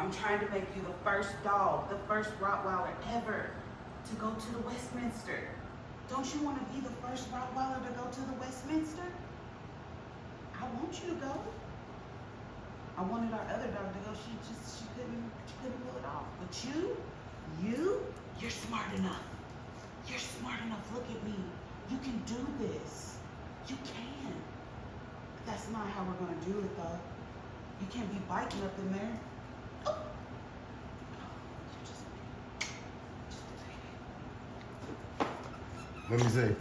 I'm trying to make you the first dog, the first Rottweiler ever to go to the Westminster. Don't you want to be the first Rottweiler to go to the Westminster? I want you to go. I wanted our other dog to go. She couldn't pull it off. But you're smart enough. You're smart enough. Look at me. You can do this. You can. But that's not how we're gonna do it though. You can't be biting up in there. Oh. Let me see.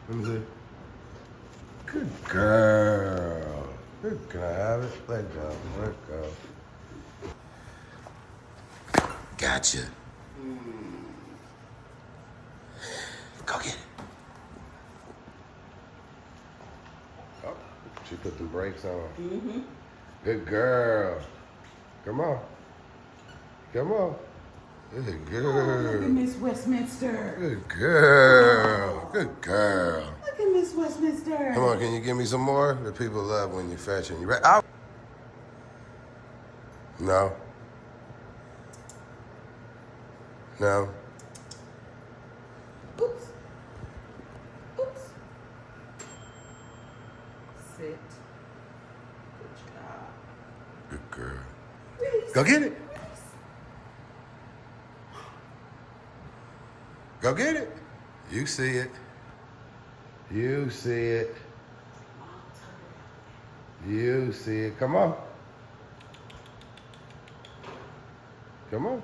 Let me see. Good girl. Good. Can I have it? Let go. Let go. Gotcha. Go get it. Oh, she put the brakes on. Mm-hmm. Good girl. Come on. Come on. Good girl. Oh, look at Miss Westminster. Good girl. Good girl. Look at Miss Westminster. Come on, can you give me some more? The people love when you fetch and you ready? Out. No. No. Oops. Oops. Sit. Good job. Good girl. Release. Go get it. Release. Go get it. You see it. You see it. You see it. Come on. Come on.